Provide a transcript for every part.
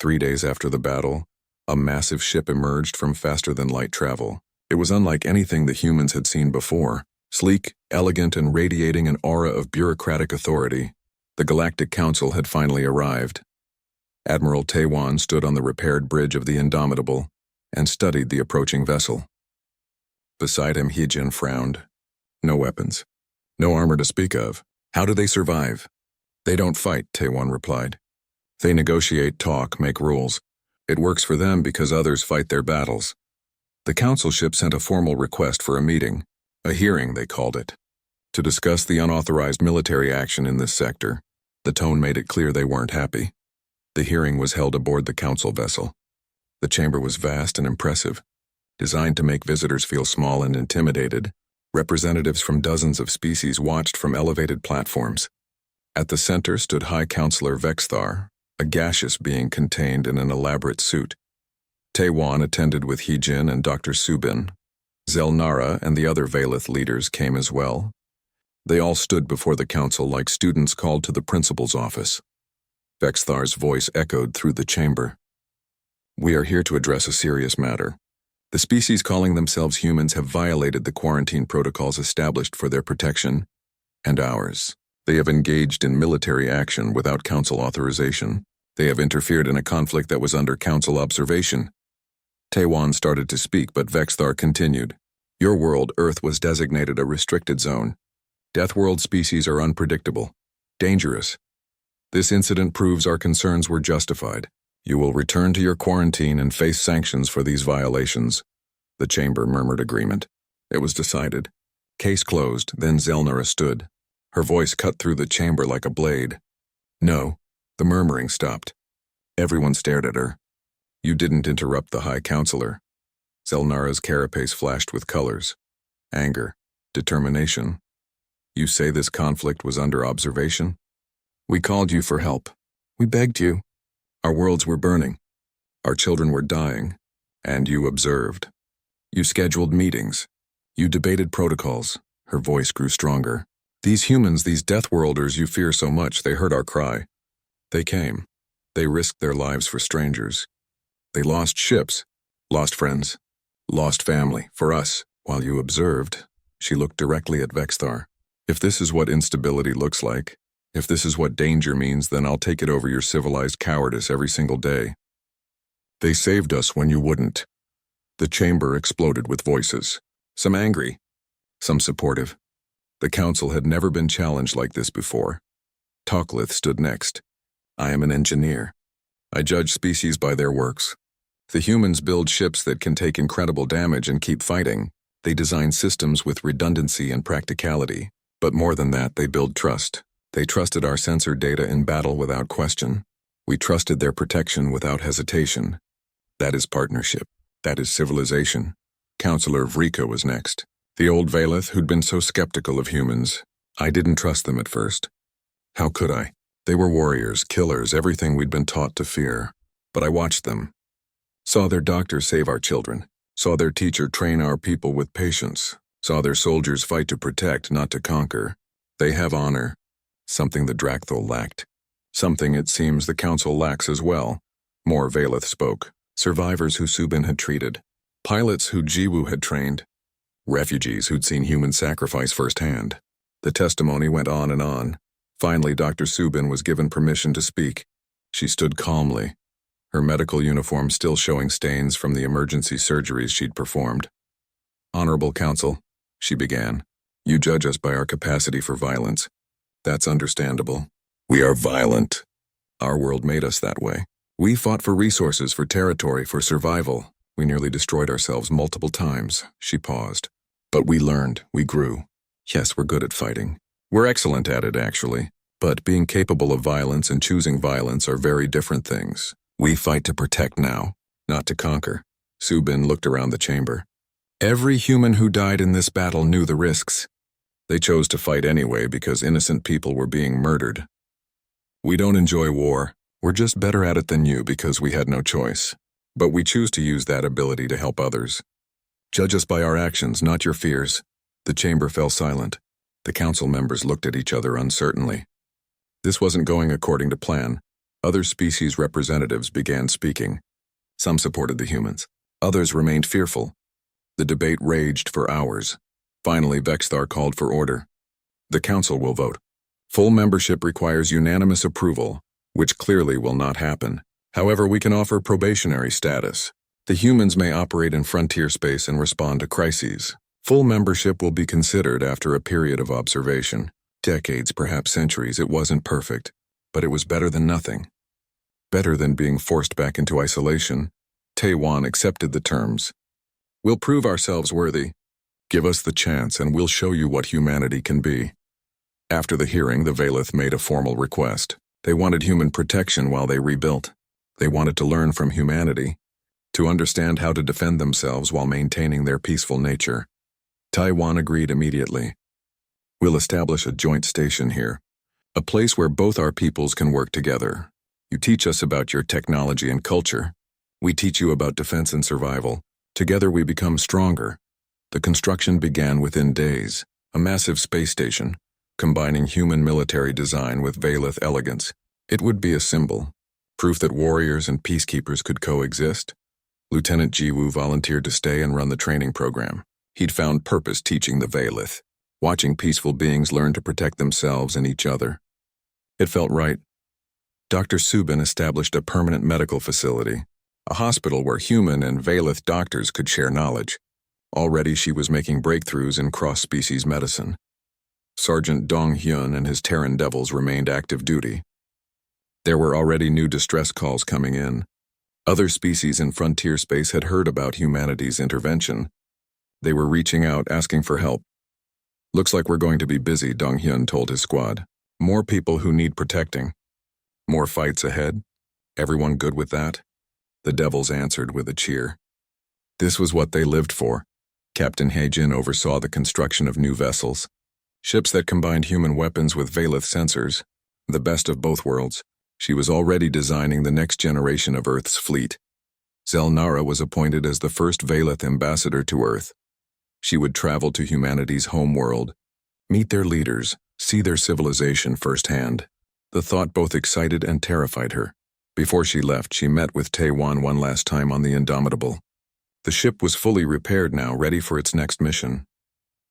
3 days after the battle, a massive ship emerged from faster-than-light travel. It was unlike anything the humans had seen before. Sleek, elegant, and radiating an aura of bureaucratic authority, the Galactic Council had finally arrived. Admiral Taiwan stood on the repaired bridge of the Indomitable and studied the approaching vessel. Beside him, Hijin frowned. No weapons. No armor to speak of. How do they survive? They don't fight, Taiwan replied. They negotiate, talk, make rules. It works for them because others fight their battles. The council ship sent a formal request for a meeting, a hearing they called it, to discuss the unauthorized military action in this sector. The tone made it clear they weren't happy. The hearing was held aboard the council vessel. The chamber was vast and impressive, designed to make visitors feel small and intimidated. Representatives from dozens of species watched from elevated platforms. At the center stood High Counselor Vexthar, a gaseous being contained in an elaborate suit. Taiwan attended with Hijin and Dr. Subin. Zelnara and the other Valith leaders came as well. They all stood before the council like students called to the principal's office. Vexthar's voice echoed through the chamber. We are here to address a serious matter. The species calling themselves humans have violated the quarantine protocols established for their protection, and ours. They have engaged in military action without council authorization. They have interfered in a conflict that was under council observation. Taiwan started to speak, but Vexthar continued. Your world, Earth, was designated a restricted zone. Death World species are unpredictable, dangerous. This incident proves our concerns were justified. You will return to your quarantine and face sanctions for these violations. The chamber murmured agreement. It was decided. Case closed, then Zelnara stood. Her voice cut through the chamber like a blade. No, the murmuring stopped. Everyone stared at her. You didn't interrupt the High Counselor. Zelnara's carapace flashed with colors. Anger, determination. You say this conflict was under observation? We called you for help. We begged you. Our worlds were burning. Our children were dying. And you observed. You scheduled meetings. You debated protocols. Her voice grew stronger. These humans, these Death Worlders you fear so much, they heard our cry. They came. They risked their lives for strangers. They lost ships, lost friends, lost family, for us, while you observed. She looked directly at Vexthar. If this is what instability looks like, if this is what danger means, then I'll take it over your civilized cowardice every single day. They saved us when you wouldn't. The chamber exploded with voices, some angry, some supportive. The council had never been challenged like this before. Toklith stood next. I am an engineer. I judge species by their works. The humans build ships that can take incredible damage and keep fighting. They design systems with redundancy and practicality. But more than that, they build trust. They trusted our sensor data in battle without question. We trusted their protection without hesitation. That is partnership. That is civilization. Counselor Vrika was next. The old Valith who'd been so skeptical of humans. I didn't trust them at first. How could I? They were warriors, killers, everything we'd been taught to fear. But I watched them. Saw their doctor save our children. Saw their teacher train our people with patience. Saw their soldiers fight to protect, not to conquer. They have honor. Something the Drakthul lacked. Something it seems the council lacks as well. More Valith spoke. Survivors who Subin had treated. Pilots who Jiwu had trained. Refugees who'd seen human sacrifice firsthand. The testimony went on and on. Finally, Dr. Subin was given permission to speak. She stood calmly, her medical uniform still showing stains from the emergency surgeries she'd performed. Honorable Council, she began, you judge us by our capacity for violence. That's understandable. We are violent. Our world made us that way. We fought for resources, for territory, for survival. We nearly destroyed ourselves multiple times. She paused. But we learned, we grew. Yes, we're good at fighting. We're excellent at it, actually. But being capable of violence and choosing violence are very different things. We fight to protect now, not to conquer. Subin looked around the chamber. Every human who died in this battle knew the risks. They chose to fight anyway because innocent people were being murdered. We don't enjoy war. We're just better at it than you because we had no choice. But we choose to use that ability to help others. Judge us by our actions, not your fears. The chamber fell silent. The council members looked at each other uncertainly. This wasn't going according to plan. Other species representatives began speaking. Some supported the humans. Others remained fearful. The debate raged for hours. Finally, Vexthar called for order. The council will vote. Full membership requires unanimous approval, which clearly will not happen. However, we can offer probationary status. The humans may operate in frontier space and respond to crises. Full membership will be considered after a period of observation. Decades, perhaps centuries, it wasn't perfect, but it was better than nothing. Better than being forced back into isolation. Taiwan accepted the terms. We'll prove ourselves worthy. Give us the chance and we'll show you what humanity can be. After the hearing, the Valeth made a formal request. They wanted human protection while they rebuilt. They wanted to learn from humanity, to understand how to defend themselves while maintaining their peaceful nature. Taiwan agreed immediately. We'll establish a joint station here, a place where both our peoples can work together. You teach us about your technology and culture. We teach you about defense and survival. Together we become stronger. The construction began within days, a massive space station, combining human military design with Valeth elegance. It would be a symbol, proof that warriors and peacekeepers could coexist. Lieutenant Jiwoo volunteered to stay and run the training program. He'd found purpose teaching the Valeth, watching peaceful beings learn to protect themselves and each other. It felt right. Dr. Subin established a permanent medical facility, a hospital where human and Valeth doctors could share knowledge. Already she was making breakthroughs in cross-species medicine. Sergeant Dong Hyun and his Terran Devils remained active duty. There were already new distress calls coming in. Other species in frontier space had heard about humanity's intervention. They were reaching out, asking for help. Looks like we're going to be busy, Dong Hyun told his squad. More people who need protecting. More fights ahead. Everyone good with that? The Devils answered with a cheer. This was what they lived for. Captain Haejin oversaw the construction of new vessels. Ships that combined human weapons with Valeth sensors. The best of both worlds. She was already designing the next generation of Earth's fleet. Zelnara was appointed as the first Valeth ambassador to Earth. She would travel to humanity's home world, meet their leaders, see their civilization firsthand. The thought both excited and terrified her. Before she left, she met with Taiwan one last time on the Indomitable. The ship was fully repaired now, ready for its next mission.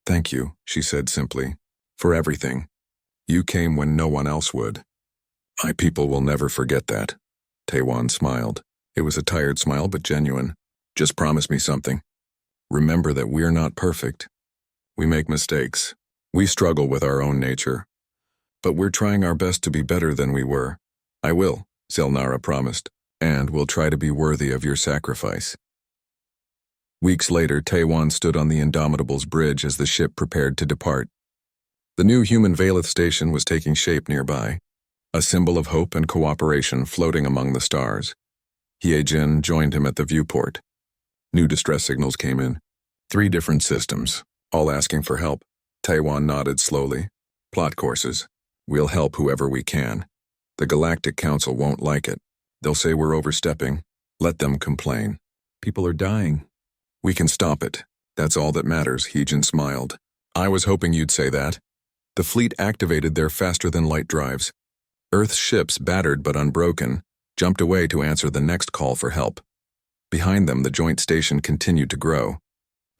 Thank you, she said simply, for everything. You came when no one else would. My people will never forget that. Taiwan smiled. It was a tired smile, but genuine. Just promise me something. Remember that we're not perfect. We make mistakes. We struggle with our own nature. But we're trying our best to be better than we were. I will, Zelnara promised, and will try to be worthy of your sacrifice. Weeks later, Taiwan stood on the Indomitable's bridge as the ship prepared to depart. The new human Valeth station was taking shape nearby, a symbol of hope and cooperation floating among the stars. Haejin joined him at the viewport. New distress signals came in. 3 different systems, all asking for help. Taiwan nodded slowly. Plot courses. We'll help whoever we can. The Galactic Council won't like it. They'll say we're overstepping. Let them complain. People are dying. We can stop it. That's all that matters, Haejin smiled. I was hoping you'd say that. The fleet activated their faster-than-light drives. Earth's ships, battered but unbroken, jumped away to answer the next call for help. Behind them, the joint station continued to grow.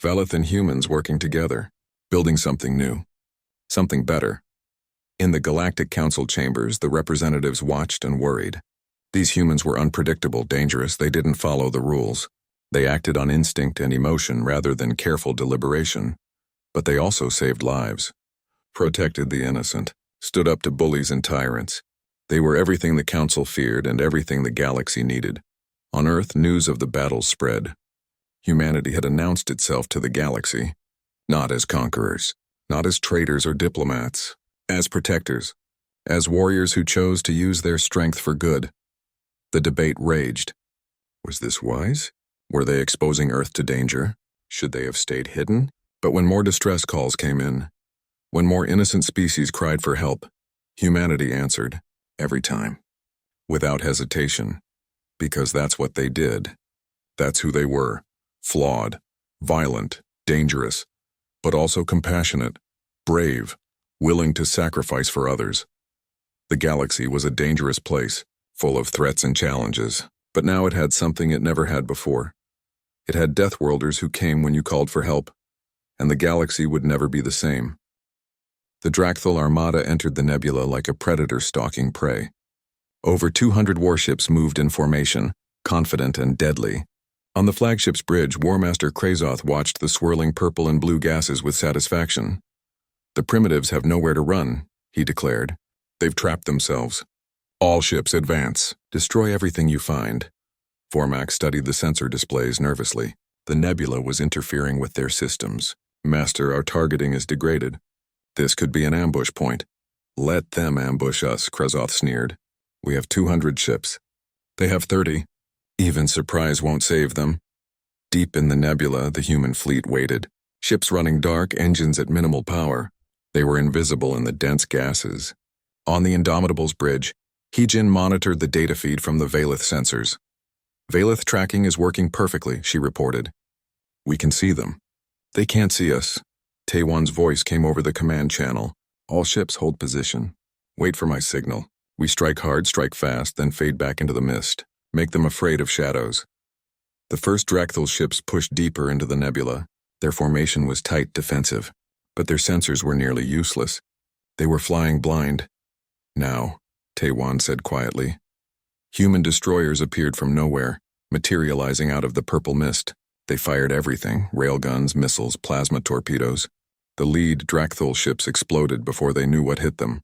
Valeth and humans working together, building something new. Something better. In the Galactic Council chambers, the representatives watched and worried. These humans were unpredictable, dangerous. They didn't follow the rules. They acted on instinct and emotion rather than careful deliberation. But they also saved lives, protected the innocent, stood up to bullies and tyrants. They were everything the Council feared and everything the galaxy needed. On Earth, news of the battle spread. Humanity had announced itself to the galaxy, not as conquerors, not as traitors or diplomats, as protectors, as warriors who chose to use their strength for good. The debate raged. Was this wise? Were they exposing Earth to danger? Should they have stayed hidden? But when more distress calls came in, when more innocent species cried for help, humanity answered, every time, without hesitation, because that's what they did. That's who they were, flawed, violent, dangerous, but also compassionate, brave, willing to sacrifice for others. The galaxy was a dangerous place, full of threats and challenges. But now it had something it never had before. It had Deathworlders who came when you called for help, and the galaxy would never be the same. The Drakthul Armada entered the nebula like a predator stalking prey. Over 200 warships moved in formation, confident and deadly. On the flagship's bridge, Warmaster Krazoth watched the swirling purple and blue gases with satisfaction. "The primitives have nowhere to run," he declared. "They've trapped themselves. All ships advance. Destroy everything you find." Formax studied the sensor displays nervously. The nebula was interfering with their systems. "Master, our targeting is degraded. This could be an ambush point." "Let them ambush us," Krazoth sneered. "We have 200 ships. They have 30. Even surprise won't save them." Deep in the nebula, the human fleet waited. Ships running dark, engines at minimal power. They were invisible in the dense gases. On the Indomitable's bridge, Heejin monitored the data feed from the Valith sensors. "Valith tracking is working perfectly," she reported. "We can see them. They can't see us." Taewon's voice came over the command channel. "All ships hold position. Wait for my signal. We strike hard, strike fast, then fade back into the mist. Make them afraid of shadows." The first Drakthul ships pushed deeper into the nebula. Their formation was tight, defensive, but their sensors were nearly useless. They were flying blind. "Now," Taewon said quietly. Human destroyers appeared from nowhere, materializing out of the purple mist. They fired everything: railguns, missiles, plasma torpedoes. The lead Drakthul ships exploded before they knew what hit them.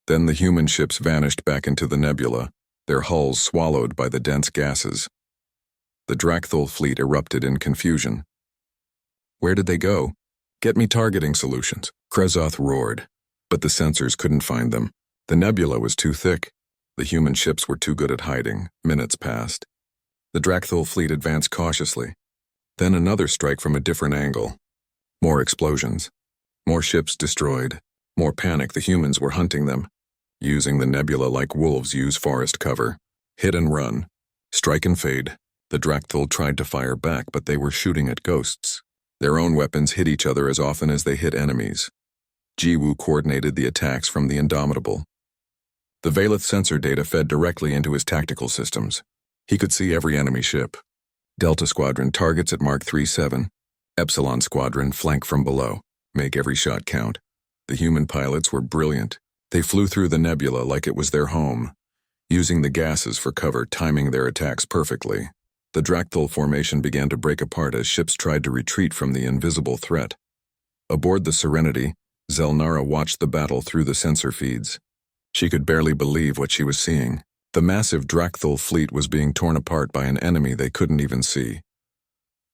Then the human ships vanished back into the nebula, their hulls swallowed by the dense gases. The Drakthul fleet erupted in confusion. "Where did they go? Get me targeting solutions," Krazoth roared. But the sensors couldn't find them. The nebula was too thick. The human ships were too good at hiding. Minutes passed. The Drakthul fleet advanced cautiously. Then another strike from a different angle. More explosions. More ships destroyed. More panic. The humans were hunting them, using the nebula like wolves use forest cover. Hit and run. Strike and fade. The Drakthul tried to fire back, but they were shooting at ghosts. Their own weapons hit each other as often as they hit enemies. Jiwoo coordinated the attacks from the Indomitable. The Valith sensor data fed directly into his tactical systems. He could see every enemy ship. Delta Squadron targets at Mark 37. Epsilon Squadron flank from below. Make every shot count. The human pilots were brilliant. They flew through the nebula like it was their home, using the gases for cover, timing their attacks perfectly. The Drakthul formation began to break apart as ships tried to retreat from the invisible threat. Aboard the Serenity, Zelnara watched the battle through the sensor feeds. She could barely believe what she was seeing. The massive Drakthul fleet was being torn apart by an enemy they couldn't even see.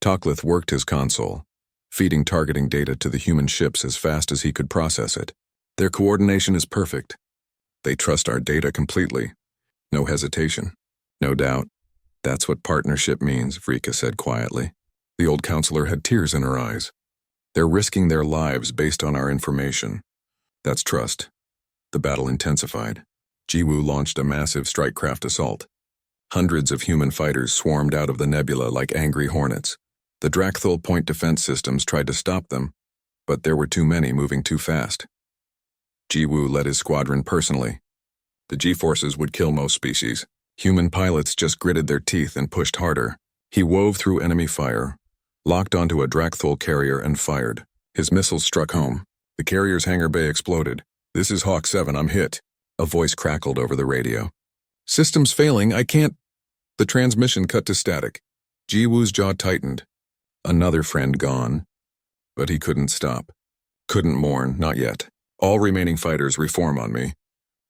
Toklith worked his console, feeding targeting data to the human ships as fast as he could process it. "Their coordination is perfect. They trust our data completely. No hesitation. No doubt. That's what partnership means," Vrika said quietly. The old counselor had tears in her eyes. "They're risking their lives based on our information. That's trust." The battle intensified. Jiwoo launched a massive strike-craft assault. Hundreds of human fighters swarmed out of the nebula like angry hornets. The Drakthul point defense systems tried to stop them, but there were too many moving too fast. Jiwoo led his squadron personally. The G-forces would kill most species. Human pilots just gritted their teeth and pushed harder. He wove through enemy fire, locked onto a Drakthul carrier and fired. His missiles struck home. The carrier's hangar bay exploded. "This is Hawk 7, I'm hit." A voice crackled over the radio. "Systems failing, I can't..." The transmission cut to static. Jiwoo's jaw tightened. Another friend gone. But he couldn't stop. Couldn't mourn, not yet. "All remaining fighters reform on me.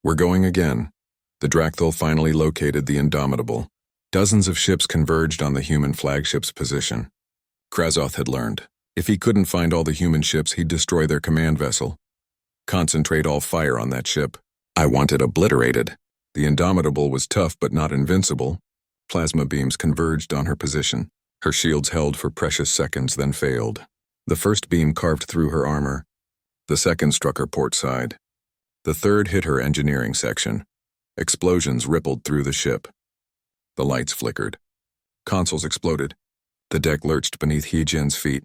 We're going again." The Drakthul finally located the Indomitable. Dozens of ships converged on the human flagship's position. Krazoth had learned. If he couldn't find all the human ships, he'd destroy their command vessel. Concentrate all fire on that ship. "I want it obliterated." The Indomitable was tough but not invincible. Plasma beams converged on her position. Her shields held for precious seconds, then failed. The first beam carved through her armor. The second struck her port side. The third hit her engineering section. Explosions rippled through the ship. The lights flickered. Consoles exploded. The deck lurched beneath Heejin's feet.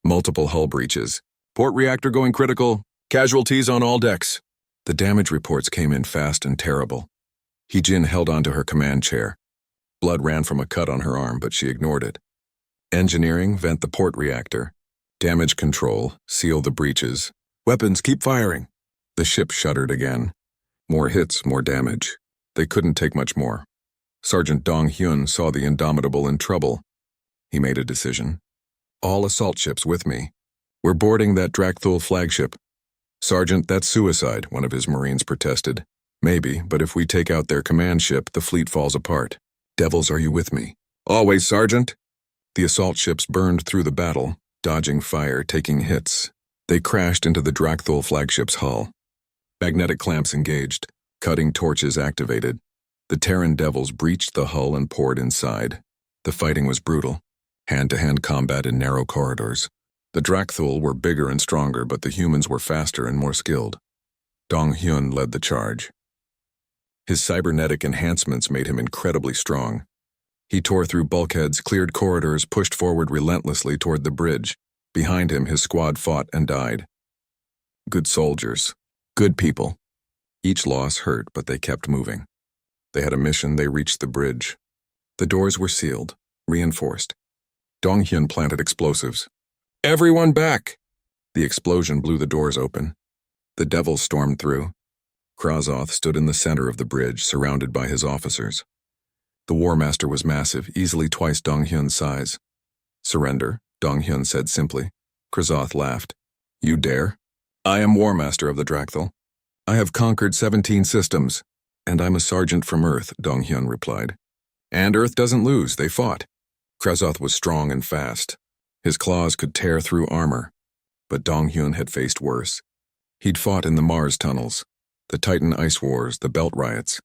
Multiple hull breaches. "Port reactor going critical. Casualties on all decks." The damage reports came in fast and terrible. Hee-Jin held onto her command chair. Blood ran from a cut on her arm, but she ignored it. Engineering, vent the port reactor. Damage control, seal the breaches. Weapons, keep firing. The ship shuddered again. More hits, more damage. They couldn't take much more. Sergeant Dong Hyun saw the Indomitable in trouble. He made a decision. All assault ships with me. We're boarding that Drakthul flagship. Sergeant, that's suicide, one of his Marines protested. Maybe, but if we take out their command ship, the fleet falls apart. Devils, are you with me? Always, Sergeant. The assault ships burned through the battle, dodging fire, taking hits. They crashed into the Drakthul flagship's hull. Magnetic clamps engaged, cutting torches activated. The Terran devils breached the hull and poured inside. The fighting was brutal, hand-to-hand combat in narrow corridors. The Drakthul were bigger and stronger, but the humans were faster and more skilled. Dong Hyun led the charge. His cybernetic enhancements made him incredibly strong. He tore through bulkheads, cleared corridors, pushed forward relentlessly toward the bridge. Behind him, his squad fought and died. Good soldiers. Good people. Each loss hurt, but they kept moving. They had a mission. They reached the bridge. The doors were sealed, reinforced. Dong Hyun planted explosives. Everyone back! The explosion blew the doors open. The devils stormed through. Krazoth stood in the center of the bridge, surrounded by his officers. The War Master was massive, easily twice Dong Hyun's size. Surrender, Dong Hyun said simply. Krazoth laughed. You dare? I am War Master of the Drakthul. I have conquered 17 systems, and I'm a sergeant from Earth, Dong Hyun replied. And Earth doesn't lose, they fought. Krazoth was strong and fast. His claws could tear through armor. But Dong Hyun had faced worse. He'd fought in the Mars tunnels, the Titan Ice Wars, the Belt Riots.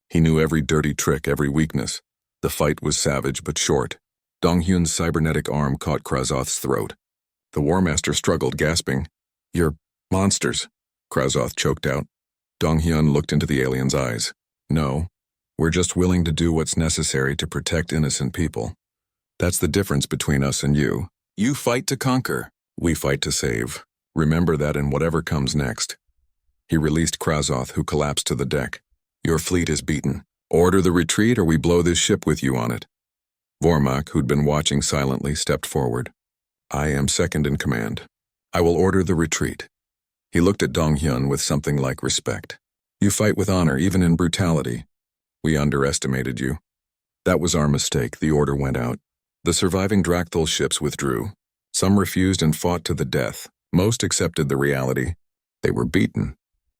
He knew every dirty trick, every weakness. The fight was savage but short. Dong Hyun's cybernetic arm caught Krazoth's throat. The War Master struggled, gasping. You're monsters, Krazoth choked out. Dong Hyun looked into the alien's eyes. No, we're just willing to do what's necessary to protect innocent people. That's the difference between us and you. You fight to conquer. We fight to save. Remember that in whatever comes next. He released Krazoth, who collapsed to the deck. Your fleet is beaten. Order the retreat or we blow this ship with you on it. Vormak, who'd been watching silently, stepped forward. I am second in command. I will order the retreat. He looked at Dong Hyun with something like respect. You fight with honor, even in brutality. We underestimated you. That was our mistake. The order went out. The surviving Drakthul ships withdrew. Some refused and fought to the death. Most accepted the reality. They were beaten.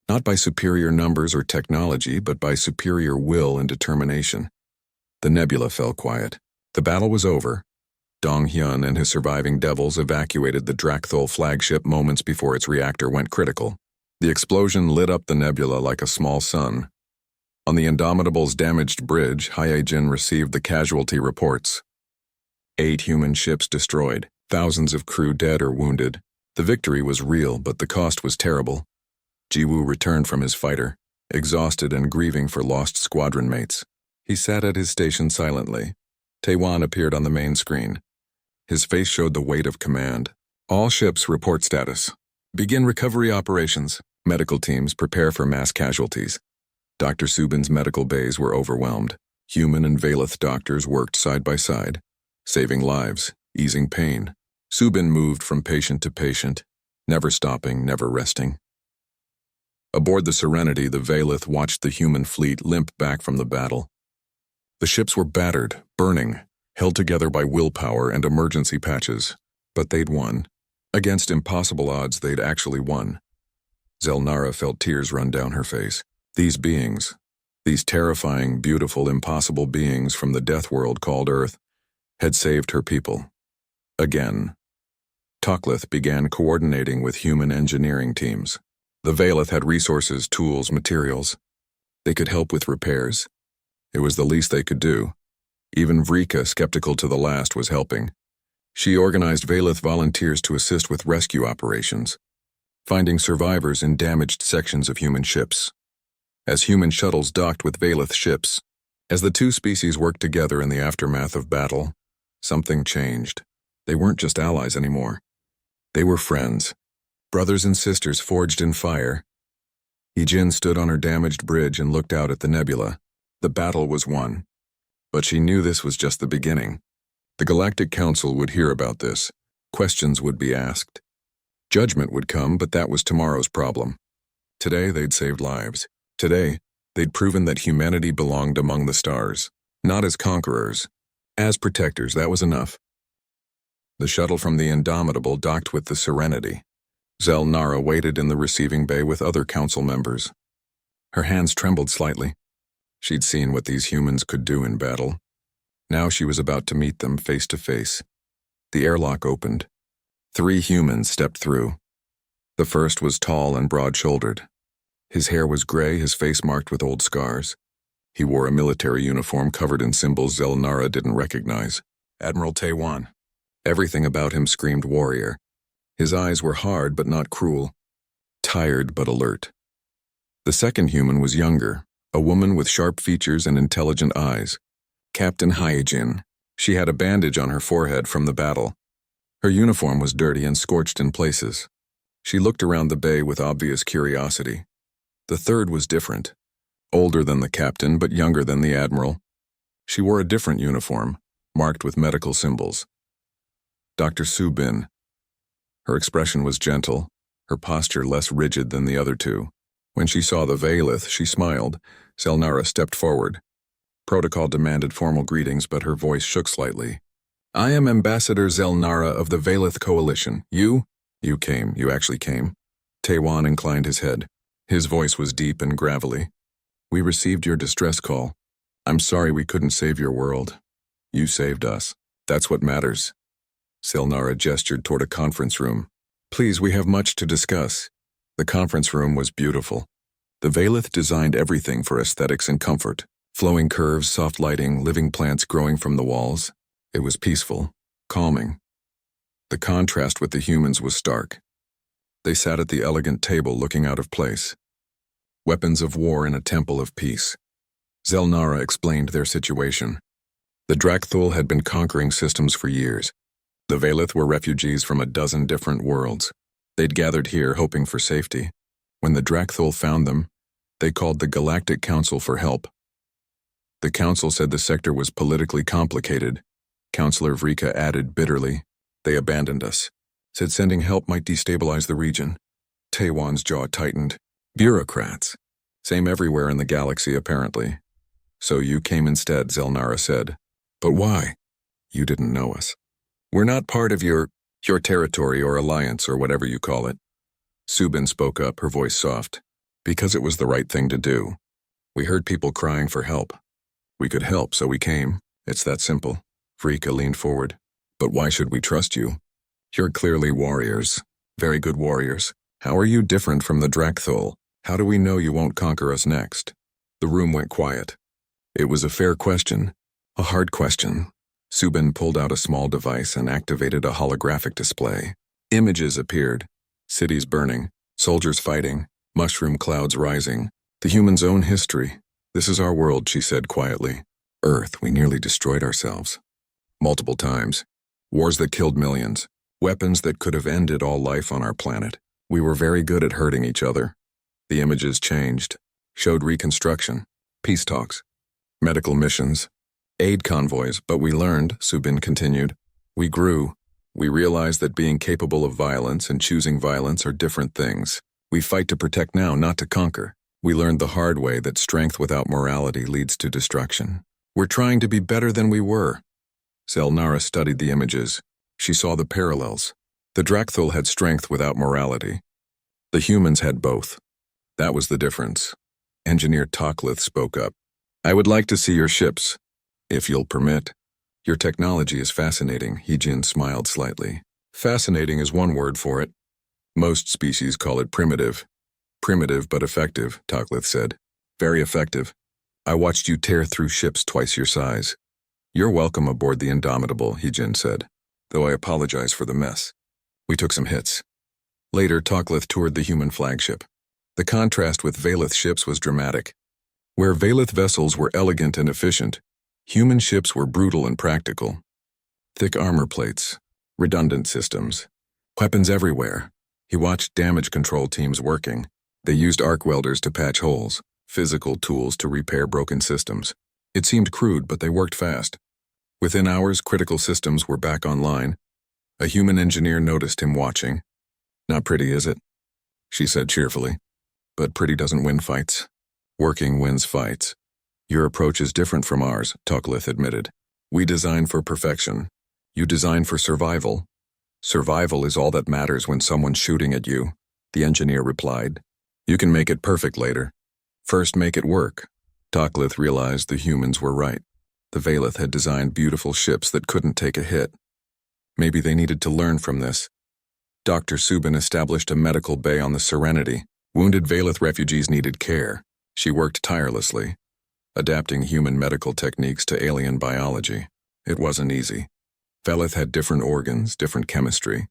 Not by superior numbers or technology, but by superior will and determination. The nebula fell quiet. The battle was over. Dong Hyun and his surviving devils evacuated the Drakthul flagship moments before its reactor went critical. The explosion lit up the nebula like a small sun. On the Indomitable's damaged bridge, Hye-Jin received the casualty reports. 8 human ships destroyed, thousands of crew dead or wounded. The victory was real, but the cost was terrible. Jiwoo returned from his fighter, exhausted and grieving for lost squadron mates. He sat at his station silently. Taewon appeared on the main screen. His face showed the weight of command. All ships report status. Begin recovery operations. Medical teams prepare for mass casualties. Dr. Subin's medical bays were overwhelmed. Human and Valeth doctors worked side by side, saving lives, easing pain. Subin moved from patient to patient, never stopping, never resting. Aboard the Serenity, the Valeth watched the human fleet limp back from the battle. The ships were battered, burning, held together by willpower and emergency patches. But they'd won. Against impossible odds, they'd actually won. Zelnara felt tears run down her face. These beings, these terrifying, beautiful, impossible beings from the death world called Earth, had saved her people. Again. Tokleth began coordinating with human engineering teams. The Valeth had resources, tools, materials. They could help with repairs. It was the least they could do. Even Vrika, skeptical to the last, was helping. She organized Valeth volunteers to assist with rescue operations, finding survivors in damaged sections of human ships. As human shuttles docked with Valeth ships, as the two species worked together in the aftermath of battle, something changed. They weren't just allies anymore. They were friends, brothers and sisters forged in fire. Hee-Jin stood on her damaged bridge and looked out at the nebula. The battle was won. But she knew this was just the beginning. The Galactic Council would hear about this. Questions would be asked. Judgment would come, but that was tomorrow's problem. Today, they'd saved lives. Today, they'd proven that humanity belonged among the stars. Not as conquerors. As protectors, that was enough. The shuttle from the Indomitable docked with the Serenity. Zelnara waited in the receiving bay with other council members. Her hands trembled slightly. She'd seen what these humans could do in battle. Now she was about to meet them face to face. The airlock opened. 3 humans stepped through. The first was tall and broad-shouldered. His hair was gray, his face marked with old scars. He wore a military uniform covered in symbols Zelnara didn't recognize. Admiral Taiwan. Everything about him screamed warrior. His eyes were hard but not cruel. Tired but alert. The second human was younger, a woman with sharp features and intelligent eyes. Captain Hyejin. She had a bandage on her forehead from the battle. Her uniform was dirty and scorched in places. She looked around the bay with obvious curiosity. The third was different. Older than the captain, but younger than the admiral. She wore a different uniform, marked with medical symbols. Dr. Subin. Her expression was gentle, her posture less rigid than the other two. When she saw the Valith, she smiled. Zelnara stepped forward. Protocol demanded formal greetings, but her voice shook slightly. I am Ambassador Zelnara of the Valith Coalition. You actually came. Taiwan inclined his head. His voice was deep and gravelly. We received your distress call. I'm sorry we couldn't save your world. You saved us. That's what matters. Zelnara gestured toward a conference room. Please, we have much to discuss. The conference room was beautiful. The Valith designed everything for aesthetics and comfort. Flowing curves, soft lighting, living plants growing from the walls. It was peaceful, calming. The contrast with the humans was stark. They sat at the elegant table looking out of place. Weapons of war in a temple of peace. Zelnara explained their situation. The Drakthul had been conquering systems for years. The Valith were refugees from a dozen different worlds. They'd gathered here hoping for safety. When the Drakthul found them, they called the Galactic Council for help. The council said the sector was politically complicated. Councillor Vrika added bitterly, They abandoned us. Said sending help might destabilize the region. Taiwan's jaw tightened. Bureaucrats. Same everywhere in the galaxy, apparently. So you came instead, Zelnara said. But why? You didn't know us. We're not part of your territory or alliance or whatever you call it. Subin spoke up, her voice soft. Because it was the right thing to do. We heard people crying for help. We could help, so we came. It's that simple. Vrika leaned forward. But why should we trust you? You're clearly warriors. Very good warriors. How are you different from the Drakthul? How do we know you won't conquer us next? The room went quiet. It was a fair question. A hard question. Subin pulled out a small device and activated a holographic display. Images appeared. Cities burning. Soldiers fighting. Mushroom clouds rising. The human's own history. This is our world, she said quietly. Earth, we nearly destroyed ourselves. Multiple times. Wars that killed millions. Weapons that could have ended all life on our planet. We were very good at hurting each other. The images changed. Showed reconstruction. Peace talks. Medical missions. Aid convoys, but we learned, Subin continued. We grew. We realized that being capable of violence and choosing violence are different things. We fight to protect now, not to conquer. We learned the hard way that strength without morality leads to destruction. We're trying to be better than we were. Zelnara studied the images. She saw the parallels. The Drakthul had strength without morality. The humans had both. That was the difference. Engineer Toklith spoke up. I would like to see your ships, if you'll permit. Your technology is fascinating, Heejin smiled slightly. Fascinating is one word for it. Most species call it primitive. Primitive but effective, Toklith said. Very effective. I watched you tear through ships twice your size. You're welcome aboard the Indomitable, Heejin said, though I apologize for the mess. We took some hits. Later, Toklith toured the human flagship. The contrast with Valith ships was dramatic. Where Valith vessels were elegant and efficient, human ships were brutal and practical. Thick armor plates, redundant systems, weapons everywhere. He watched damage control teams working. They used arc welders to patch holes, physical tools to repair broken systems. It seemed crude, but they worked fast. Within hours, critical systems were back online. A human engineer noticed him watching. "Not pretty, is it?" she said cheerfully. "But pretty doesn't win fights. Working wins fights." "Your approach is different from ours," Tucklith admitted. "We design for perfection. You design for survival." "Survival is all that matters when someone's shooting at you," the engineer replied. "You can make it perfect later. First, make it work." Tucklith realized the humans were right. The Valeth had designed beautiful ships that couldn't take a hit. Maybe they needed to learn from this. Dr. Subin established a medical bay on the Serenity. Wounded Valeth refugees needed care. She worked tirelessly, adapting human medical techniques to alien biology. It wasn't easy. Valeth had different organs, different chemistry.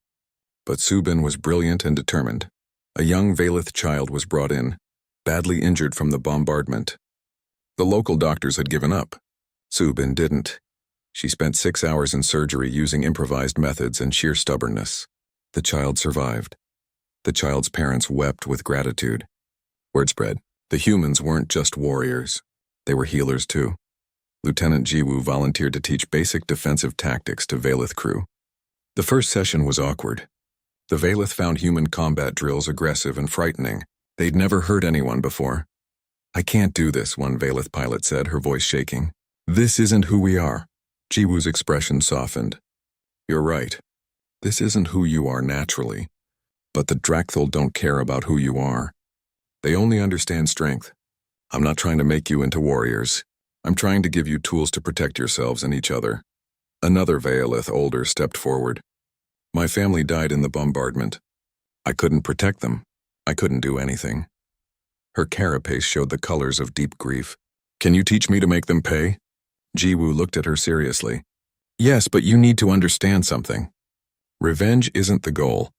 But Subin was brilliant and determined. A young Valeth child was brought in, badly injured from the bombardment. The local doctors had given up. Subin didn't. She spent 6 hours in surgery using improvised methods and sheer stubbornness. The child survived. The child's parents wept with gratitude. Word spread. The humans weren't just warriors. They were healers too. Lieutenant Jiwoo volunteered to teach basic defensive tactics to Valeth crew. The first session was awkward. The Valeth found human combat drills aggressive and frightening. They'd never heard anyone before. "I can't do this," one Valeth pilot said, her voice shaking. "This isn't who we are." Jiwoo's expression softened. "You're right. This isn't who you are naturally. But the Drakthul don't care about who you are. They only understand strength. I'm not trying to make you into warriors. I'm trying to give you tools to protect yourselves and each other." Another Valeth, older, stepped forward. "My family died in the bombardment. I couldn't protect them. I couldn't do anything." Her carapace showed the colors of deep grief. "Can you teach me to make them pay?" Jiwoo looked at her seriously. "Yes, but you need to understand something. Revenge isn't the goal.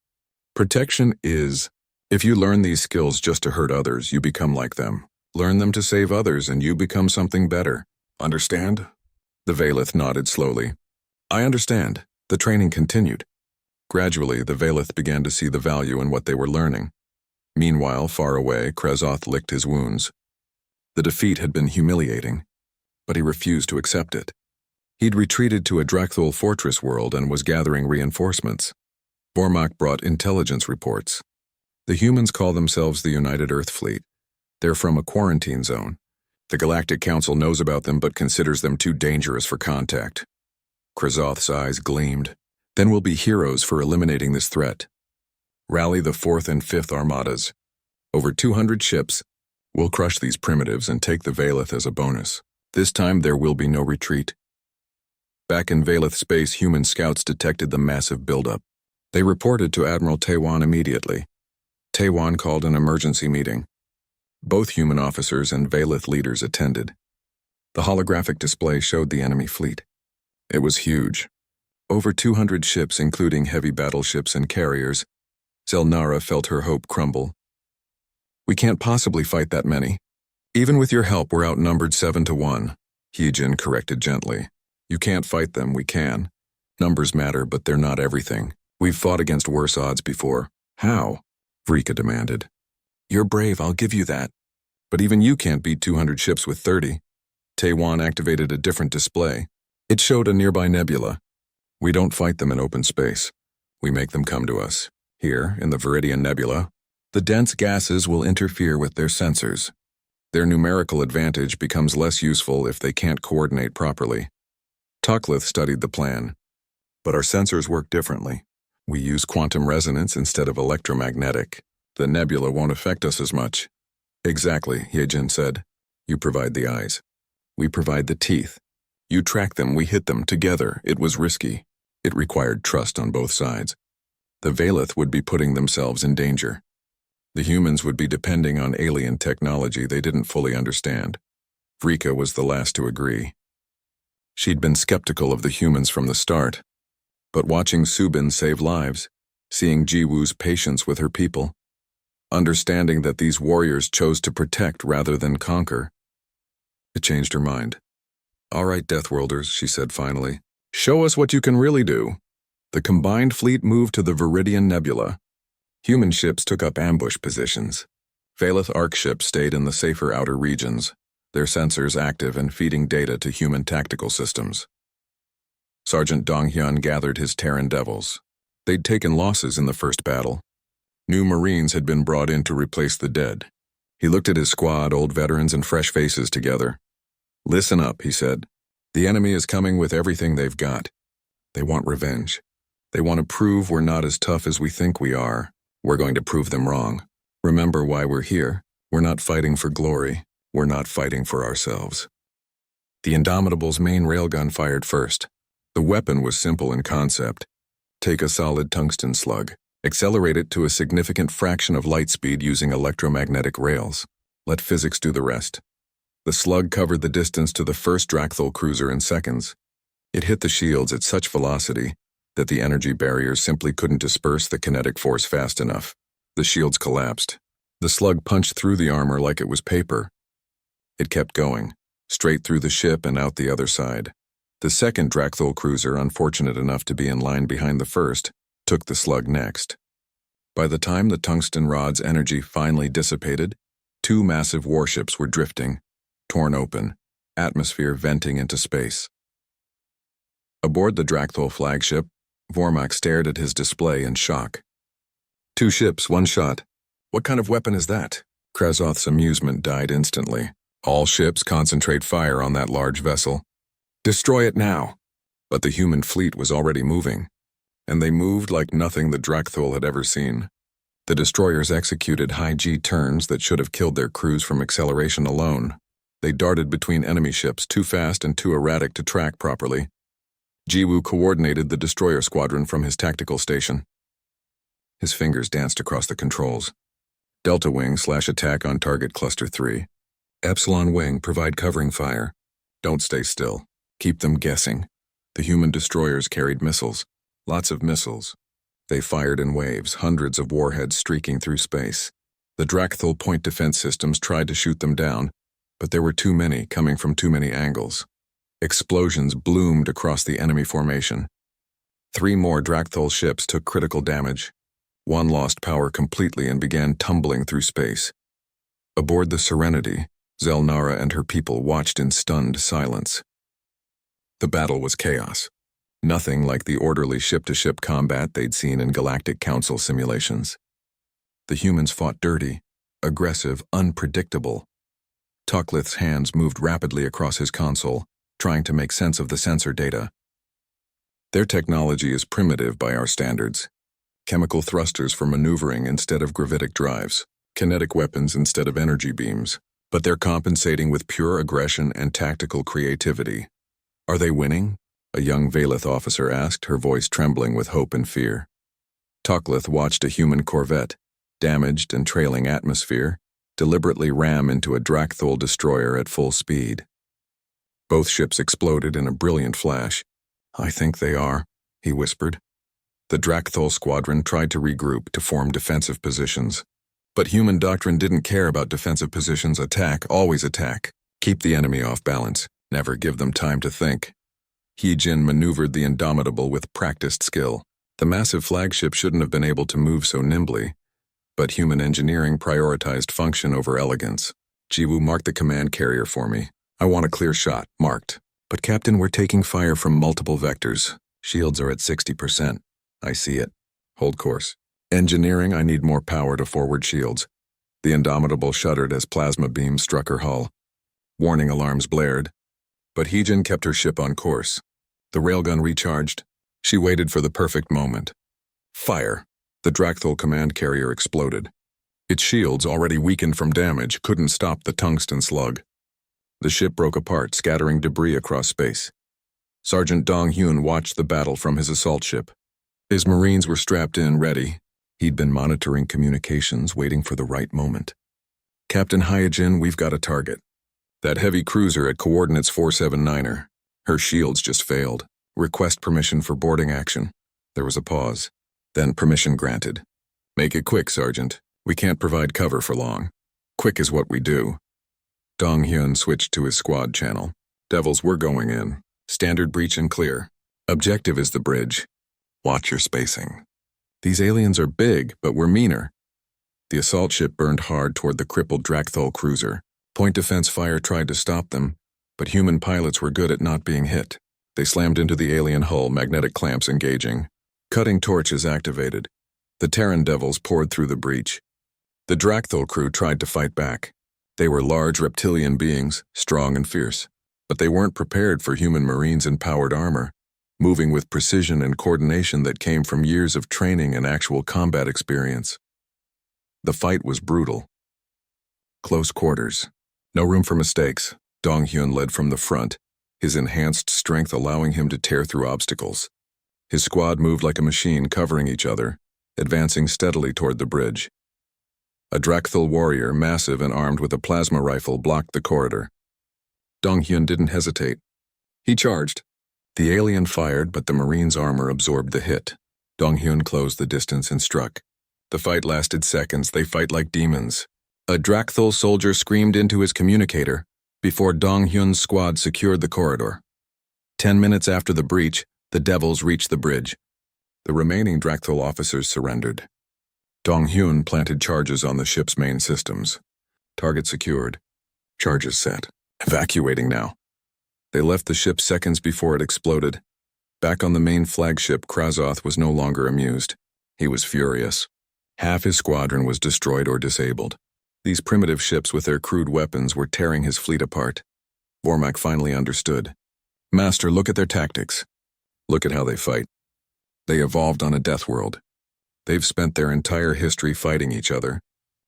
Protection is. If you learn these skills just to hurt others, you become like them. Learn them to save others and you become something better. Understand?" The Valeth nodded slowly. "I understand." The training continued. Gradually, the Valeth began to see the value in what they were learning. Meanwhile, far away, Krezoth licked his wounds. The defeat had been humiliating, but he refused to accept it. He'd retreated to a Drakthul fortress world and was gathering reinforcements. Vormak brought intelligence reports. The humans call themselves the United Earth Fleet. They're from a quarantine zone. The Galactic Council knows about them but considers them too dangerous for contact. Krezoth's eyes gleamed. "Then we'll be heroes for eliminating this threat. Rally the 4th and 5th Armadas. Over 200 ships. We'll crush these primitives and take the Valeth as a bonus. This time there will be no retreat." Back in Valeth space, human scouts detected the massive buildup. They reported to Admiral Taewon immediately. Taewon called an emergency meeting. Both human officers and Valeth leaders attended. The holographic display showed the enemy fleet. It was huge. Over 200 ships, including heavy battleships and carriers. Zelnara felt her hope crumble. "We can't possibly fight that many. Even with your help, we're outnumbered 7-1, Hyejin corrected gently. "You can't fight them, we can. Numbers matter, but they're not everything. We've fought against worse odds before." "How?" Vrika demanded. "You're brave, I'll give you that. But even you can't beat 200 ships with 30. Taewon activated a different display. It showed a nearby nebula. "We don't fight them in open space. We make them come to us. Here, in the Viridian Nebula, the dense gases will interfere with their sensors. Their numerical advantage becomes less useful if they can't coordinate properly." Tucklith studied the plan. "But our sensors work differently. We use quantum resonance instead of electromagnetic. The nebula won't affect us as much." "Exactly," Hyejin said. "You provide the eyes. We provide the teeth. You track them, we hit them. Together, it was risky. It required trust on both sides. The Valeth would be putting themselves in danger. The humans would be depending on alien technology they didn't fully understand." Vrika was the last to agree. She'd been skeptical of the humans from the start. But watching Subin save lives, seeing Jiwoo's patience with her people, understanding that these warriors chose to protect rather than conquer, it changed her mind. "All right, Deathworlders," she said finally. "Show us what you can really do." The combined fleet moved to the Viridian Nebula. Human ships took up ambush positions. Phalith ARC ships stayed in the safer outer regions, their sensors active and feeding data to human tactical systems. Sergeant Dong-hyun gathered his Terran devils. They'd taken losses in the first battle. New Marines had been brought in to replace the dead. He looked at his squad, old veterans and fresh faces together. "Listen up," he said. "The enemy is coming with everything they've got. They want revenge. They want to prove we're not as tough as we think we are. We're going to prove them wrong. Remember why we're here. We're not fighting for glory. We're not fighting for ourselves." The Indomitable's main railgun fired first. The weapon was simple in concept. Take a solid tungsten slug, accelerate it to a significant fraction of light speed using electromagnetic rails. Let physics do the rest. The slug covered the distance to the first Drakthul cruiser in seconds. It hit the shields at such velocity that the energy barriers simply couldn't disperse the kinetic force fast enough. The shields collapsed. The slug punched through the armor like it was paper. It kept going, straight through the ship and out the other side. The second Drakthul cruiser, unfortunate enough to be in line behind the first, took the slug next. By the time the tungsten rod's energy finally dissipated, two massive warships were drifting, torn open, atmosphere venting into space. Aboard the Drakthul flagship, Vormak stared at his display in shock. "Two ships, one shot. What kind of weapon is that?" Krasoth's amusement died instantly. "All ships concentrate fire on that large vessel. Destroy it now." But the human fleet was already moving, and they moved like nothing the Drakthul had ever seen. The destroyers executed high-G turns that should have killed their crews from acceleration alone. They darted between enemy ships too fast and too erratic to track properly. Jiwoo coordinated the destroyer squadron from his tactical station. His fingers danced across the controls. Delta Wing /attack on target cluster 3. Epsilon Wing provide covering fire. Don't stay still. Keep them guessing. The human destroyers carried missiles. Lots of missiles. They fired in waves, hundreds of warheads streaking through space. The Drakthul point defense systems tried to shoot them down, but there were too many coming from too many angles. Explosions bloomed across the enemy formation. 3 more Drakthul ships took critical damage. One lost power completely and began tumbling through space. Aboard the Serenity, Zelnara and her people watched in stunned silence. The battle was chaos. Nothing like the orderly ship-to-ship combat they'd seen in Galactic Council simulations. The humans fought dirty, aggressive, unpredictable. Tuklith's hands moved rapidly across his console, trying to make sense of the sensor data. Their technology is primitive by our standards. Chemical thrusters for maneuvering instead of gravitic drives, kinetic weapons instead of energy beams, but they're compensating with pure aggression and tactical creativity. "Are they winning?" a young Valith officer asked, her voice trembling with hope and fear. Tuklith watched a human corvette, damaged and trailing atmosphere, deliberately ram into a Drakthul destroyer at full speed. Both ships exploded in a brilliant flash. "I think they are," he whispered. The Drakthul squadron tried to regroup to form defensive positions. But human doctrine didn't care about defensive positions. Attack, always attack. Keep the enemy off balance. Never give them time to think. Heejin maneuvered the Indomitable with practiced skill. The massive flagship shouldn't have been able to move so nimbly, but human engineering prioritized function over elegance. Jiwoo, mark the command carrier for me. I want a clear shot, marked. But Captain, we're taking fire from multiple vectors. Shields are at 60%. I see it. Hold course. Engineering, I need more power to forward shields. The Indomitable shuddered as plasma beams struck her hull. Warning alarms blared. But Heejin kept her ship on course. The railgun recharged. She waited for the perfect moment. Fire! The Drakthul command carrier exploded. Its shields, already weakened from damage, couldn't stop the tungsten slug. The ship broke apart, scattering debris across space. Sergeant Dong-hyun watched the battle from his assault ship. His Marines were strapped in, ready. He'd been monitoring communications, waiting for the right moment. "Captain Hyojin, we've got a target. That heavy cruiser at coordinates 479er. Her shields just failed. Request permission for boarding action." There was a pause. Then permission granted. "Make it quick, Sergeant. We can't provide cover for long. Quick is what we do." Dong-hyun switched to his squad channel. "Devils, we're going in. Standard breach and clear. Objective is the bridge. Watch your spacing. These aliens are big, but we're meaner. The assault ship burned hard toward the crippled Drakthul cruiser. Point defense fire tried to stop them, but human pilots were good at not being hit. They slammed into the alien hull, magnetic clamps engaging. Cutting torches activated. The Terran devils poured through the breach. The Drakthul crew tried to fight back. They were large reptilian beings, strong and fierce, but they weren't prepared for human marines in powered armor, moving with precision and coordination that came from years of training and actual combat experience. The fight was brutal. Close quarters. No room for mistakes. Dong-hyun led from the front, his enhanced strength allowing him to tear through obstacles. His squad moved like a machine, covering each other, advancing steadily toward the bridge. A Drakthul warrior, massive and armed with a plasma rifle, blocked the corridor. Dong-hyun didn't hesitate. He charged. The alien fired, but the Marine's armor absorbed the hit. Dong-hyun closed the distance and struck. The fight lasted seconds. They fight like demons. A Drakthul soldier screamed into his communicator before Dong-hyun's squad secured the corridor. 10 minutes after the breach, the devils reached the bridge. The remaining Drakthul officers surrendered. Dong-hyun planted charges on the ship's main systems. Target secured. Charges set. Evacuating now. They left the ship seconds before it exploded. Back on the main flagship, Krazoth was no longer amused. He was furious. Half his squadron was destroyed or disabled. These primitive ships with their crude weapons were tearing his fleet apart. Vormak finally understood. Master, look at their tactics. Look at how they fight. They evolved on a death world. They've spent their entire history fighting each other.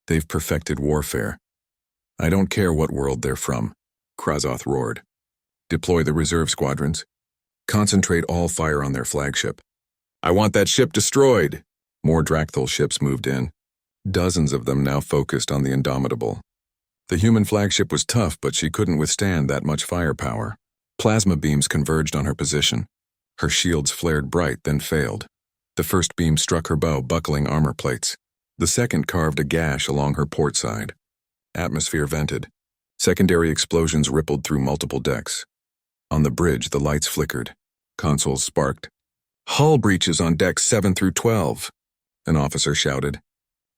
They've perfected warfare. I don't care what world they're from, Krazoth roared. Deploy the reserve squadrons. Concentrate all fire on their flagship. I want that ship destroyed. More Drakthul ships moved in. Dozens of them now focused on the Indomitable. The human flagship was tough, but she couldn't withstand that much firepower. Plasma beams converged on her position. Her shields flared bright, then failed. The first beam struck her bow, buckling armor plates. The second carved a gash along her port side. Atmosphere vented. Secondary explosions rippled through multiple decks. On the bridge, the lights flickered. Consoles sparked. Hull breaches on decks 7 through 12, an officer shouted.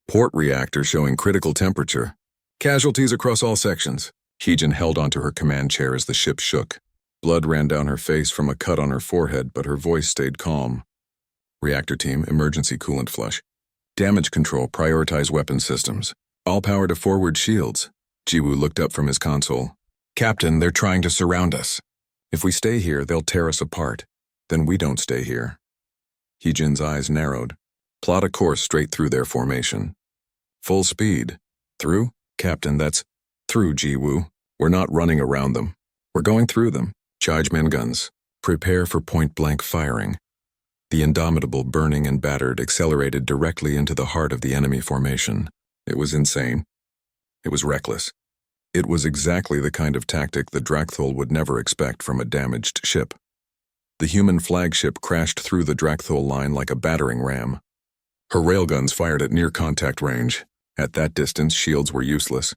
Port reactor showing critical temperature. Casualties across all sections. Heejin held onto her command chair as the ship shook. Blood ran down her face from a cut on her forehead, but her voice stayed calm. Reactor team, emergency coolant flush. Damage control, prioritize weapon systems. All power to forward shields. Jiwoo looked up from his console. Captain, they're trying to surround us. If we stay here, they'll tear us apart. Then we don't stay here. Heejin's eyes narrowed. Plot a course straight through their formation. Full speed. Through? Captain, that's through, Jiwoo. We're not running around them. We're going through them. Charge men guns. Prepare for point-blank firing. The Indomitable, burning and battered, accelerated directly into the heart of the enemy formation. It was insane. It was reckless. It was exactly the kind of tactic the Drakthul would never expect from a damaged ship. The human flagship crashed through the Drakthul line like a battering ram. Her railguns fired at near-contact range. At that distance, shields were useless.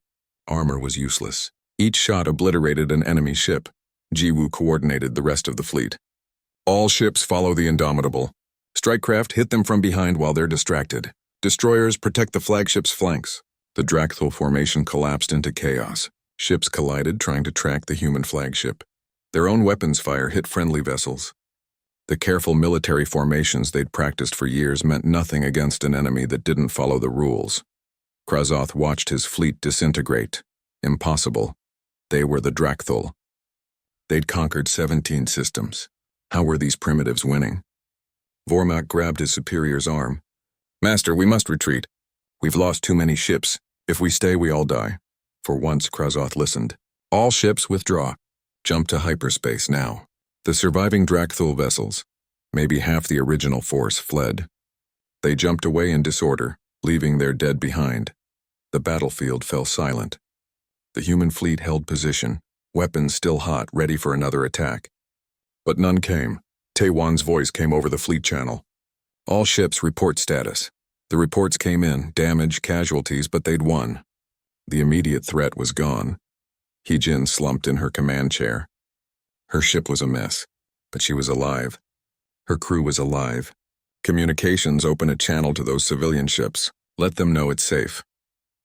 Armor was useless. Each shot obliterated an enemy ship. Jiwoo coordinated the rest of the fleet. All ships follow the Indomitable. Strike craft hit them from behind while they're distracted. Destroyers protect the flagship's flanks. The Drakthul formation collapsed into chaos. Ships collided, trying to track the human flagship. Their own weapons fire hit friendly vessels. The careful military formations they'd practiced for years meant nothing against an enemy that didn't follow the rules. Krazoth watched his fleet disintegrate. Impossible. They were the Drakthul. They'd conquered 17 systems. How were these primitives winning? Vormak grabbed his superior's arm. Master, we must retreat. We've lost too many ships. If we stay, we all die. For once, Krazoth listened. All ships withdraw. Jump to hyperspace now. The surviving Drakthul vessels, maybe half the original force, fled. They jumped away in disorder, leaving their dead behind. The battlefield fell silent. The human fleet held position, weapons still hot, ready for another attack. But none came. Taewan's voice came over the fleet channel. All ships report status. The reports came in, damage, casualties, but they'd won. The immediate threat was gone. Heejin slumped in her command chair. Her ship was a mess, but she was alive. Her crew was alive. Communications open a channel to those civilian ships. Let them know it's safe.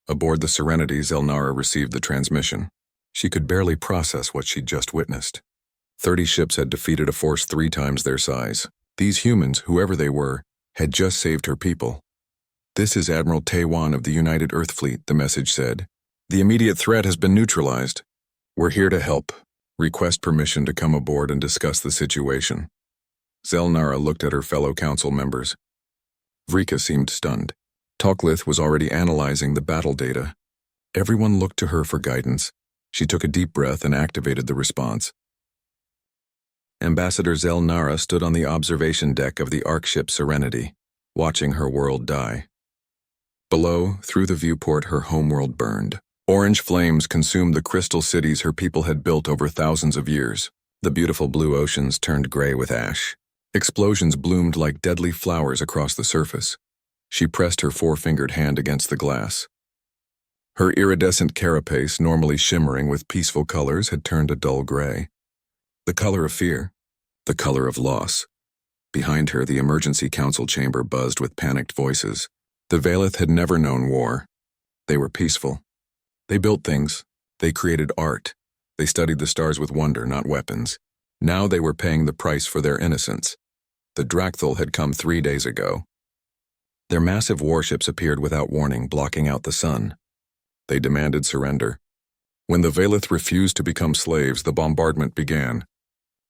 Aboard the Serenity, Zelnara received the transmission. She could barely process what she'd just witnessed. 30 ships had defeated a force 3 times their size. These humans, whoever they were, had just saved her people. "This is Admiral Taiwan of the United Earth Fleet," the message said. "The immediate threat has been neutralized. We're here to help. Request permission to come aboard and discuss the situation." Zelnara looked at her fellow council members. Vrika seemed stunned. Toklith was already analyzing the battle data. Everyone looked to her for guidance. She took a deep breath and activated the response. Ambassador Zelnara stood on the observation deck of the Ark ship Serenity, watching her world die. Below, through the viewport, her homeworld burned. Orange flames consumed the crystal cities her people had built over thousands of years. The beautiful blue oceans turned gray with ash. Explosions bloomed like deadly flowers across the surface. She pressed her 4-fingered hand against the glass. Her iridescent carapace, normally shimmering with peaceful colors, had turned a dull gray. The color of fear. The color of loss. Behind her, the emergency council chamber buzzed with panicked voices. The Valeth had never known war. They were peaceful. They built things. They created art. They studied the stars with wonder, not weapons. Now they were paying the price for their innocence. The Drakthul had come 3 days ago. Their massive warships appeared without warning, blocking out the sun. They demanded surrender. When the Valeth refused to become slaves, the bombardment began.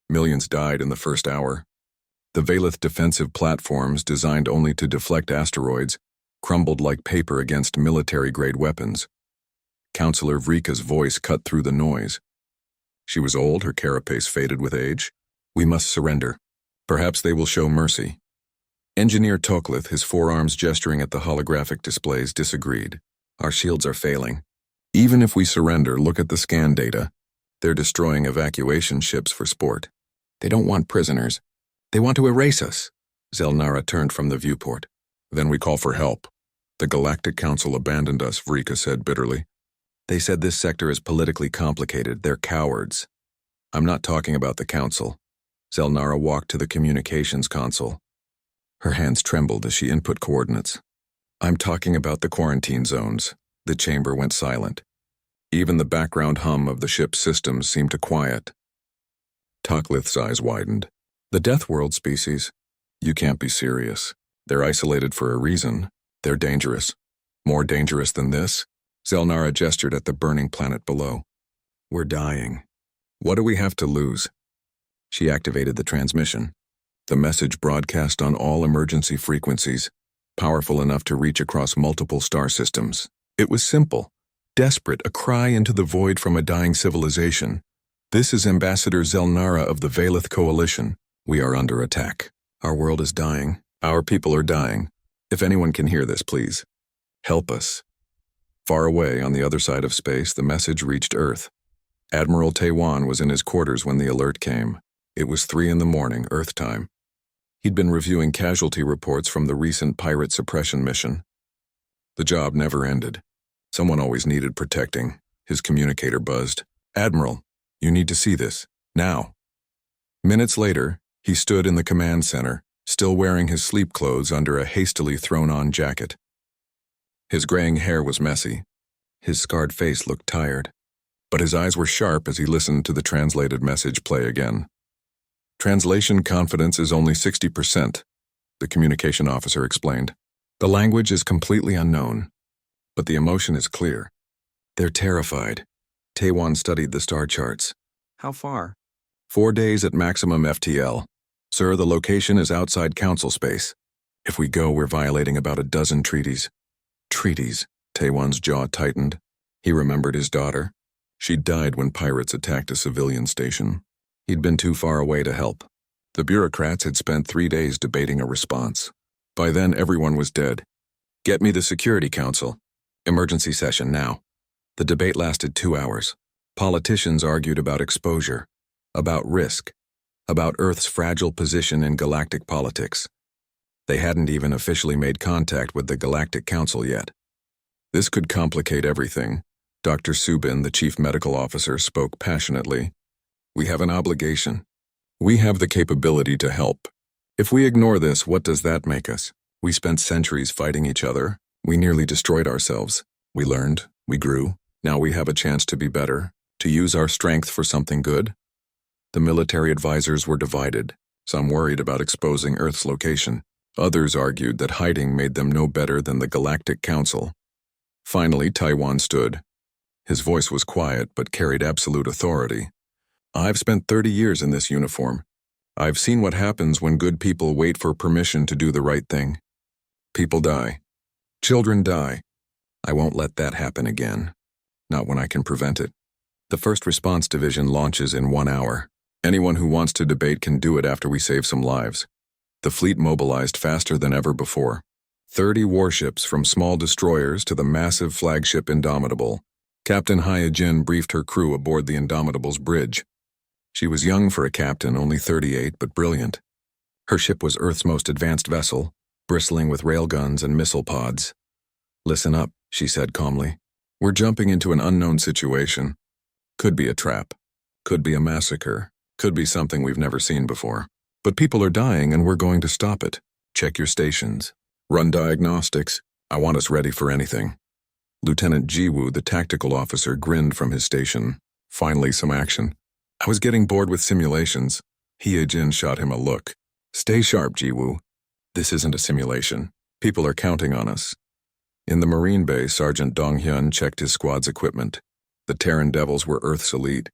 Millions died in the first hour. The Valeth defensive platforms, designed only to deflect asteroids, crumbled like paper against military-grade weapons. Counselor Vrika's voice cut through the noise. She was old, her carapace faded with age. "We must surrender. Perhaps they will show mercy." Engineer Toklith, his forearms gesturing at the holographic displays, disagreed. "Our shields are failing. Even if we surrender, look at the scan data. They're destroying evacuation ships for sport. They don't want prisoners. They want to erase us." Zelnara turned from the viewport. "Then we call for help. The Galactic Council abandoned us," Vrika said bitterly. "They said this sector is politically complicated. They're cowards." "I'm not talking about the Council." Zelnara walked to the communications console. Her hands trembled as she input coordinates. "I'm talking about the quarantine zones." The chamber went silent. Even the background hum of the ship's systems seemed to quiet. Toklith's eyes widened. "The Death World species? You can't be serious. They're isolated for a reason. They're dangerous. More dangerous than this?" Zelnara gestured at the burning planet below. "We're dying. What do we have to lose?" She activated the transmission. The message broadcast on all emergency frequencies, powerful enough to reach across multiple star systems. It was simple, desperate, a cry into the void from a dying civilization. "This is Ambassador Zelnara of the Valeth Coalition. We are under attack. Our world is dying. Our people are dying. If anyone can hear this, please, help us." Far away on the other side of space, the message reached Earth. Admiral Taiwan was in his quarters when the alert came. It was 3 a.m, Earth time. He'd been reviewing casualty reports from the recent pirate suppression mission. The job never ended. Someone always needed protecting. His communicator buzzed. "Admiral, you need to see this. Now." Minutes later, he stood in the command center, still wearing his sleep clothes under a hastily thrown-on jacket. His graying hair was messy. His scarred face looked tired. But his eyes were sharp as he listened to the translated message play again. "Translation confidence is only 60%, the communication officer explained. "The language is completely unknown, but the emotion is clear. They're terrified." Taiwan studied the star charts. "How far?" 4 days at maximum FTL. "Sir, the location is outside council space. If we go, we're violating about a dozen treaties." "Treaties?" Taiwan's jaw tightened. He remembered his daughter. She'd died when pirates attacked a civilian station. He'd been too far away to help. The bureaucrats had spent 3 days debating a response. By then, everyone was dead. "Get me the Security Council. Emergency session now." The debate lasted 2 hours. Politicians argued about exposure, about risk, about Earth's fragile position in galactic politics. They hadn't even officially made contact with the Galactic Council yet. This could complicate everything. Dr. Subin, the chief medical officer, spoke passionately. "We have an obligation. We have the capability to help. If we ignore this, what does that make us? We spent centuries fighting each other. We nearly destroyed ourselves. We learned, we grew. Now we have a chance to be better, to use our strength for something good. The military advisors were divided. Some worried about exposing Earth's location. Others argued that hiding made them no better than the Galactic Council. Finally, Taiwan stood. His voice was quiet but carried absolute authority. I've spent 30 years in this uniform. I've seen what happens when good people wait for permission to do the right thing. People die. Children die. I won't let that happen again. Not when I can prevent it. The First Response Division launches in 1 hour. Anyone who wants to debate can do it after we save some lives. The fleet mobilized faster than ever before. 30 warships from small destroyers to the massive flagship Indomitable. Captain Hyojin briefed her crew aboard the Indomitable's bridge. She was young for a captain, only 38, but brilliant. Her ship was Earth's most advanced vessel, bristling with railguns and missile pods. Listen up, she said calmly. We're jumping into an unknown situation. Could be a trap. Could be a massacre. Could be something we've never seen before. But people are dying and we're going to stop it. Check your stations. Run diagnostics. I want us ready for anything. Lieutenant Jiwoo, the tactical officer, grinned from his station. Finally, some action. I was getting bored with simulations. Hyojin shot him a look. Stay sharp, Jiwoo. This isn't a simulation. People are counting on us. In the Marine base, Sergeant Dong-hyun checked his squad's equipment. The Terran Devils were Earth's elite.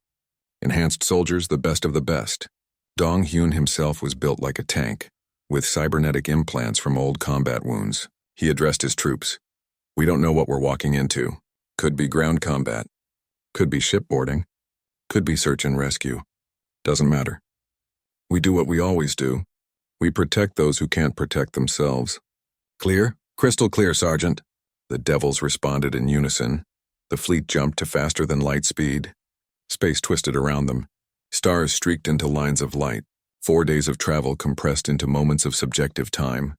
Enhanced soldiers, the best of the best. Dong-hyun himself was built like a tank, with cybernetic implants from old combat wounds. He addressed his troops. We don't know what we're walking into. Could be ground combat. Could be shipboarding. Could be search and rescue. Doesn't matter. We do what we always do. We protect those who can't protect themselves. Clear? Crystal clear, Sergeant. The Devils responded in unison. The fleet jumped to faster than light speed. Space twisted around them. Stars streaked into lines of light. 4 days of travel compressed into moments of subjective time.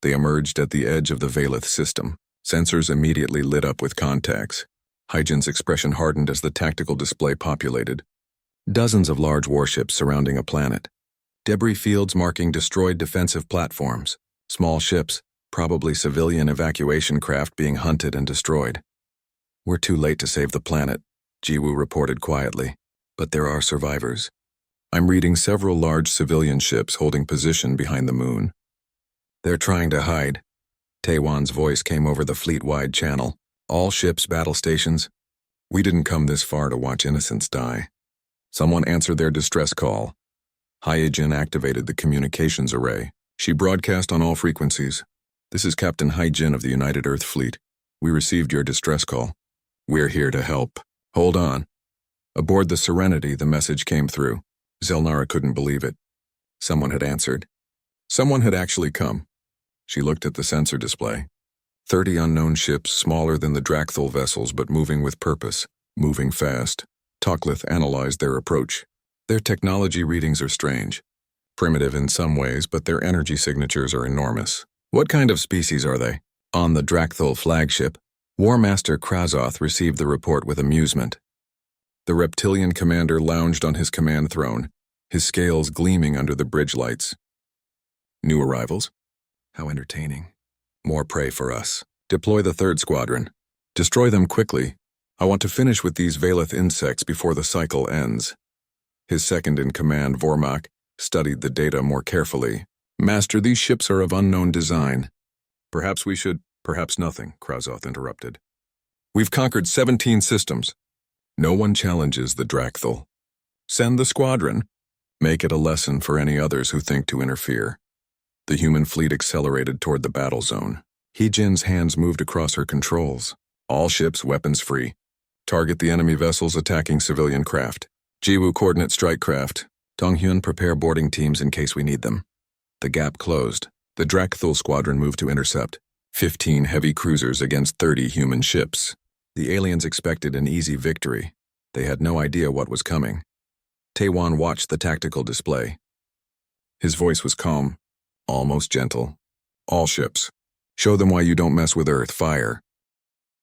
They emerged at the edge of the Valeth system. Sensors immediately lit up with contacts. Hyojin's expression hardened as the tactical display populated. Dozens of large warships surrounding a planet. Debris fields marking destroyed defensive platforms. Small ships, probably civilian evacuation craft being hunted and destroyed. We're too late to save the planet, Jiwoo reported quietly. But there are survivors. I'm reading several large civilian ships holding position behind the moon. They're trying to hide. Taewan's voice came over the fleet-wide channel. All ships, battle stations. We didn't come this far to watch innocents die. Someone answered their distress call. Hyojin activated the communications array. She broadcast on all frequencies. This is Captain Hyojin of the United Earth Fleet. We received your distress call. We're here to help. Hold on. Aboard the Serenity, the message came through. Zelnara couldn't believe it. Someone had answered. Someone had actually come. She looked at the sensor display. 30 unknown ships, smaller than the Drakthul vessels but moving with purpose, moving fast. Toklith analyzed their approach. Their technology readings are strange. Primitive in some ways, but their energy signatures are enormous. What kind of species are they? On the Drakthul flagship, War Master Krazoth received the report with amusement. The reptilian commander lounged on his command throne, his scales gleaming under the bridge lights. New arrivals? How entertaining. More prey for us. Deploy the 3rd Squadron. Destroy them quickly. I want to finish with these Valeth insects before the cycle ends. His second-in-command, Vormak, studied the data more carefully. Master, these ships are of unknown design. Perhaps we should, perhaps nothing, Krazoth interrupted. We've conquered 17 systems. No one challenges the Drakthul. Send the squadron. Make it a lesson for any others who think to interfere. The human fleet accelerated toward the battle zone. Hyojin's hands moved across her controls. All ships weapons free. Target the enemy vessels attacking civilian craft. Jiwoo coordinate strike craft. Dong-hyun prepare boarding teams in case we need them. The gap closed. The Drakthul squadron moved to intercept. 15 heavy cruisers against 30 human ships. The aliens expected an easy victory. They had no idea what was coming. Taewan watched the tactical display. His voice was calm, almost gentle. All ships. Show them why you don't mess with Earth. Fire.